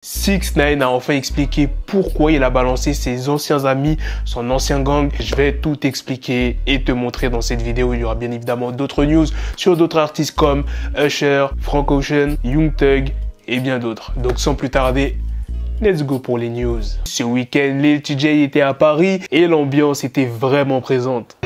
6ix9ine a enfin expliqué pourquoi il a balancé ses anciens amis, son ancien gang. Je vais tout expliquer et te montrer dans cette vidéo. Il y aura bien évidemment d'autres news sur d'autres artistes comme Usher, Frank Ocean, Young Thug et bien d'autres. Donc sans plus tarder, let's go pour les news. Ce week-end, Lil TJay était à Paris et l'ambiance était vraiment présente.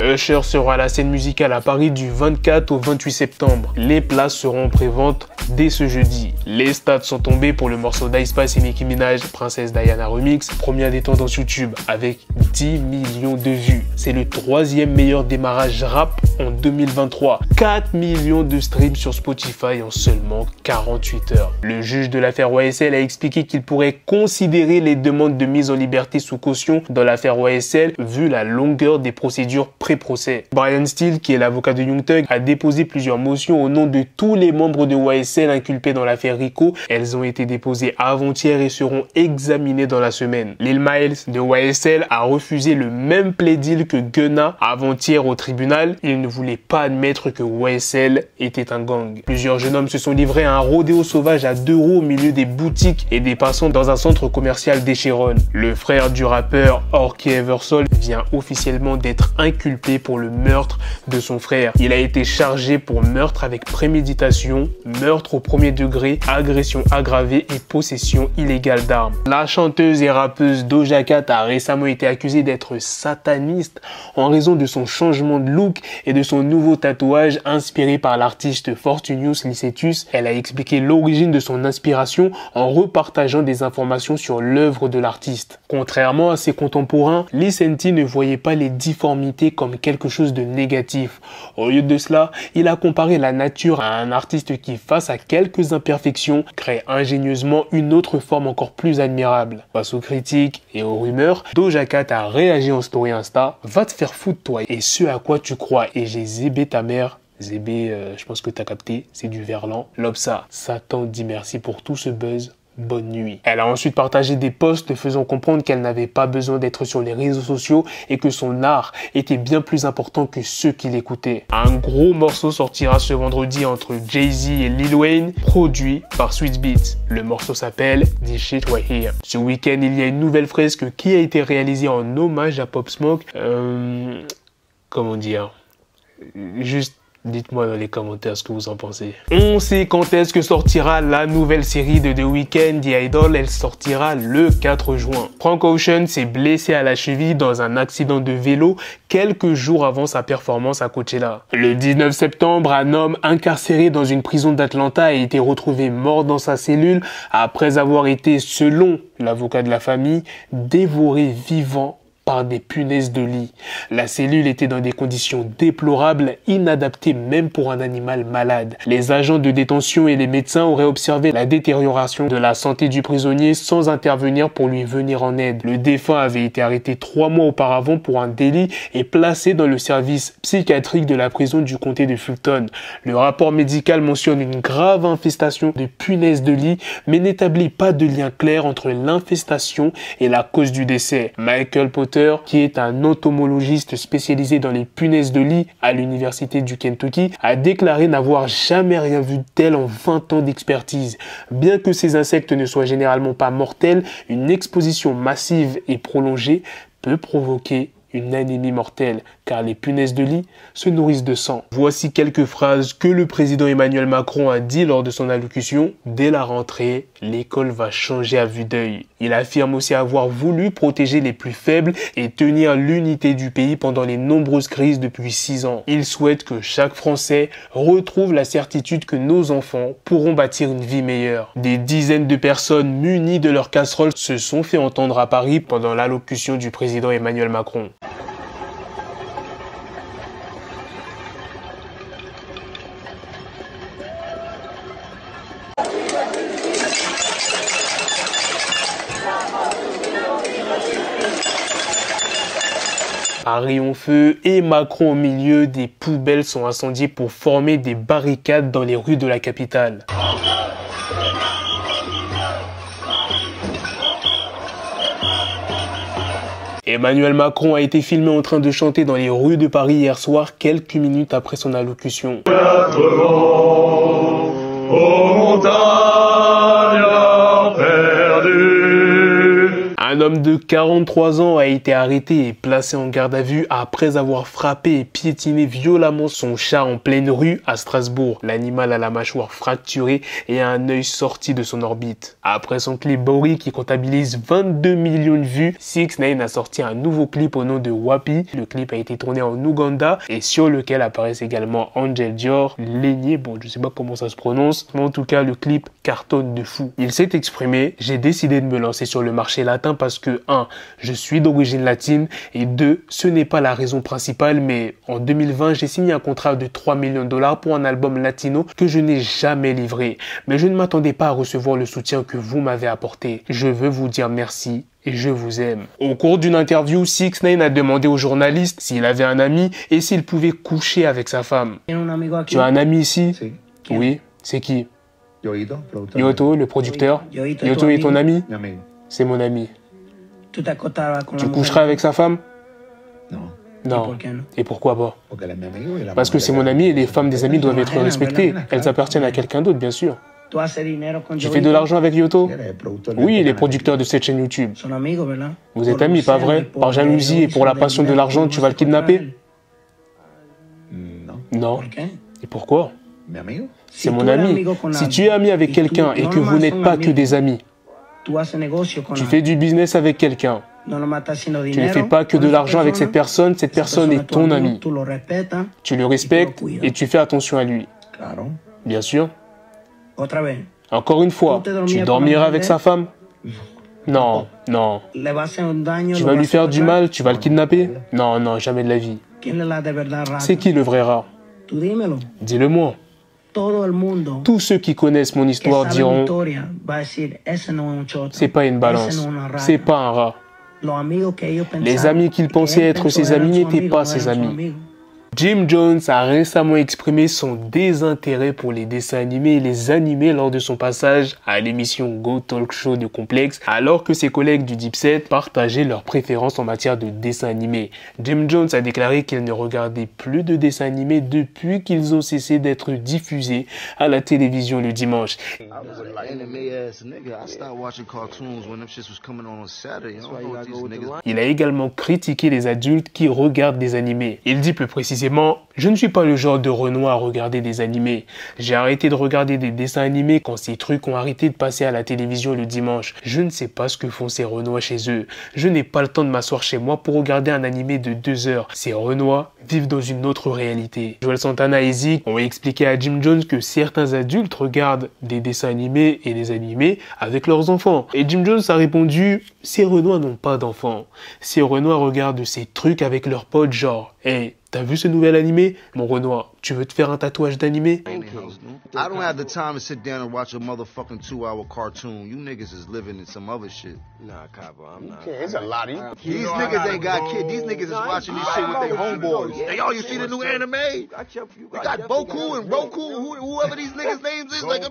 Usher sera à la scène musicale à Paris du 24 au 28 septembre. Les places seront en pré-vente dès ce jeudi. Les stats sont tombés pour le morceau d'Ice Spice et Nicki Minaj, Princess Diana Remix, première des tendances YouTube avec 10 millions de vues. C'est le troisième meilleur démarrage rap en 2023. 4 millions de streams sur Spotify en seulement 48 heures. Le juge de l'affaire YSL a expliqué qu'il pourrait considérer les demandes de mise en liberté sous caution dans l'affaire YSL vu la longueur des procédures pré-procès. Brian Steele, qui est l'avocat de Young Thug, a déposé plusieurs motions au nom de tous les membres de YSL inculpés dans l'affaire Rico. Elles ont été déposées avant-hier et seront examinées dans la semaine. Lil Miles de YSL a refusé le même plea-deal que Gunna avant-hier au tribunal. Il ne voulait pas admettre que YSL était un gang. Plusieurs jeunes hommes se sont livrés à un rodéo sauvage à 2 roues au milieu des boutiques et des passants dans un centre commercial d'Échirolles. Le frère du rappeur Orky Eversole vient officiellement d'être inculpé pour le meurtre de son frère. Il a été chargé pour meurtre avec préméditation, meurtre au premier degré, agression aggravée et possession illégale d'armes. La chanteuse et rappeuse Doja Cat a récemment été accusée d'être sataniste en raison de son changement de look et de son nouveau tatouage inspiré par l'artiste Fortunius Licetus. Elle a expliqué l'origine de son inspiration en repartageant des informations sur l'œuvre de l'artiste. Contrairement à ses contemporains, Licenti ne voyait pas les difformités comme quelque chose de négatif. Au lieu de cela, il a comparé la nature à un artiste qui, face à quelques imperfections, crée ingénieusement une autre forme encore plus admirable. Face aux critiques et aux rumeurs, Doja Cat a réagi en story Insta. Va te faire foutre toi et ce à quoi tu crois et j'ai zébé ta mère. Zébé, je pense que t'as capté, c'est du verlan. Lobsa, Satan dit merci pour tout ce buzz. Bonne nuit. Elle a ensuite partagé des posts faisant comprendre qu'elle n'avait pas besoin d'être sur les réseaux sociaux et que son art était bien plus important que ceux qui l'écoutaient. Un gros morceau sortira ce vendredi entre Jay-Z et Lil Wayne, produit par Swizz Beatz. Le morceau s'appelle This Shit Right Here. Ce week-end, il y a une nouvelle fresque qui a été réalisée en hommage à Pop Smoke. Comment dire? Juste dites-moi dans les commentaires ce que vous en pensez. On sait quand est-ce que sortira la nouvelle série de The Weeknd, The Idol. Elle sortira le 4 juin. Frank Ocean s'est blessé à la cheville dans un accident de vélo quelques jours avant sa performance à Coachella. Le 19 septembre, un homme incarcéré dans une prison d'Atlanta a été retrouvé mort dans sa cellule après avoir été, selon l'avocat de la famille, dévoré vivant par des punaises de lit. La cellule était dans des conditions déplorables, inadaptées même pour un animal malade. Les agents de détention et les médecins auraient observé la détérioration de la santé du prisonnier sans intervenir pour lui venir en aide. Le défunt avait été arrêté 3 mois auparavant pour un délit et placé dans le service psychiatrique de la prison du comté de Fulton. Le rapport médical mentionne une grave infestation de punaises de lit, mais n'établit pas de lien clair entre l'infestation et la cause du décès. Michael Potter, qui est un entomologiste spécialisé dans les punaises de lit à l'université du Kentucky, a déclaré n'avoir jamais rien vu tel en 20 ans d'expertise. Bien que ces insectes ne soient généralement pas mortels, une exposition massive et prolongée peut provoquer une anémie mortelle, car les punaises de lit se nourrissent de sang. Voici quelques phrases que le président Emmanuel Macron a dit lors de son allocution. Dès la rentrée, l'école va changer à vue d'œil. Il affirme aussi avoir voulu protéger les plus faibles et tenir l'unité du pays pendant les nombreuses crises depuis 6 ans. Il souhaite que chaque Français retrouve la certitude que nos enfants pourront bâtir une vie meilleure. Des dizaines de personnes munies de leurs casseroles se sont fait entendre à Paris pendant l'allocution du président Emmanuel Macron. Paris en feu et Macron au milieu, des poubelles sont incendiées pour former des barricades dans les rues de la capitale. Emmanuel Macron a été filmé en train de chanter dans les rues de Paris hier soir, quelques minutes après son allocution. Un homme de 43 ans a été arrêté et placé en garde à vue après avoir frappé et piétiné violemment son chat en pleine rue à Strasbourg. L'animal a la mâchoire fracturée et a un œil sorti de son orbite. Après son clip Bowie qui comptabilise 22 millions de vues, 6ix9ine a sorti un nouveau clip au nom de Wapi. Le clip a été tourné en Ouganda et sur lequel apparaissent également Angel Dior, Lénier, bon je sais pas comment ça se prononce, mais en tout cas le clip cartonne de fou. Il s'est exprimé: j'ai décidé de me lancer sur le marché latin parce que 1. Je suis d'origine latine et 2. Ce n'est pas la raison principale, mais en 2020, j'ai signé un contrat de 3 millions de dollars pour un album latino que je n'ai jamais livré. Mais je ne m'attendais pas à recevoir le soutien que vous m'avez apporté. Je veux vous dire merci et je vous aime. Au cours d'une interview, 6ix9ine a demandé au journaliste s'il avait un ami et s'il pouvait coucher avec sa femme. Tu as un ami ici? Oui. C'est qui? Yoto, le producteur. Yoto est ton ami? C'est mon ami. Tu coucheras avec sa femme? Non. Et pourquoi pas? Parce que c'est mon ami et les femmes des amis doivent être respectées. Elles appartiennent à quelqu'un d'autre, bien sûr. Tu fais de l'argent avec Yoto? Oui, il est producteur de cette chaîne YouTube. Vous êtes amis, pas vrai? Par jalousie et pour la passion de l'argent, tu vas le kidnapper? Non. Et pourquoi? C'est mon ami. Si tu es ami avec quelqu'un et que vous n'êtes pas que des amis, tu fais du business avec quelqu'un, tu ne fais pas que de l'argent avec cette personne est ton ami. Tu le respectes et tu fais attention à lui. Bien sûr. Encore une fois, tu dormiras avec sa femme? Non. Tu vas lui faire du mal, tu vas le kidnapper? Non, jamais de la vie. C'est qui le vrai rat? Dis-le-moi. Tous ceux qui connaissent mon histoire diront: c'est pas une balance, c'est pas un rat. Les amis qu'ils pensaient être ses amis n'étaient pas ses amis. Jim Jones a récemment exprimé son désintérêt pour les dessins animés et les animés lors de son passage à l'émission Go Talk Show de Complex, alors que ses collègues du Dipset partageaient leurs préférences en matière de dessins animés. Jim Jones a déclaré qu'il ne regardait plus de dessins animés depuis qu'ils ont cessé d'être diffusés à la télévision le dimanche. Il a également critiqué les adultes qui regardent des animés. Il dit plus précisément: je ne suis pas le genre de Renoir à regarder des animés. J'ai arrêté de regarder des dessins animés quand ces trucs ont arrêté de passer à la télévision le dimanche. Je ne sais pas ce que font ces Renois chez eux. Je n'ai pas le temps de m'asseoir chez moi pour regarder un animé de 2 heures. Ces Renois vivent dans une autre réalité. Joel Santana et Zeke ont expliqué à Jim Jones que certains adultes regardent des dessins animés et des animés avec leurs enfants. Et Jim Jones a répondu: ces Renois n'ont pas d'enfants. Ces Renois regardent ces trucs avec leurs potes genre: hey, t'as vu ce nouvel animé? Mon Renoir, tu veux te faire un tatouage d'animé? I don't have the time to sit down and watch a motherfucking 2-hour cartoon. You niggas is living in some other shit. Nah, Cabo, I'm not. Okay, it's a lot of you. These niggas ain't got kids. These niggas is watching this shit with their homeboys. Hey, y'all, you see the new anime? You got Boku and Roku, whoever these niggas' names is. Like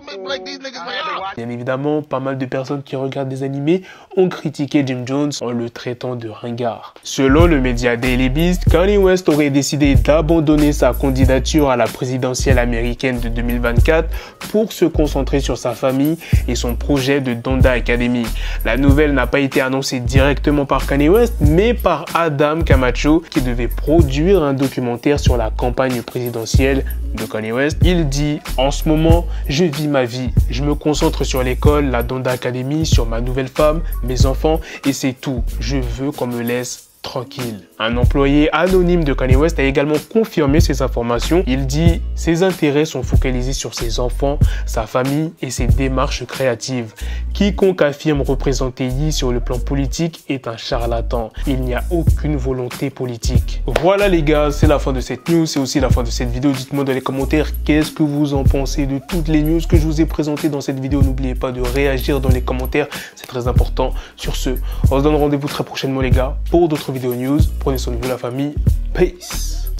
these niggas, man. Bien évidemment, pas mal de personnes qui regardent des animés ont critiqué Jim Jones en le traitant de ringard. Selon le média Daily Beast, Kanye West aurait décidé d'abandonner sa candidature à la présidentielle américaine de 2024 pour se concentrer sur sa famille et son projet de Donda Academy. La nouvelle n'a pas été annoncée directement par Kanye West, mais par Adam Camacho, qui devait produire un documentaire sur la campagne présidentielle de Kanye West. Il dit: en ce moment, je vis ma vie. Je me concentre sur l'école, la Donda Academy, sur ma nouvelle femme, mes enfants, et c'est tout. Je veux qu'on me laisse tranquille. Un employé anonyme de Kanye West a également confirmé ces informations. Il dit: ses intérêts sont focalisés sur ses enfants, sa famille et ses démarches créatives. Quiconque affirme représenter Ye sur le plan politique est un charlatan. Il n'y a aucune volonté politique. Voilà les gars, c'est la fin de cette news, c'est aussi la fin de cette vidéo. Dites-moi dans les commentaires qu'est-ce que vous en pensez de toutes les news que je vous ai présentées dans cette vidéo. N'oubliez pas de réagir dans les commentaires, c'est très important. Sur ce, on se donne rendez-vous très prochainement les gars pour d'autres vidéos news. Prenez soin de vous la famille. Peace.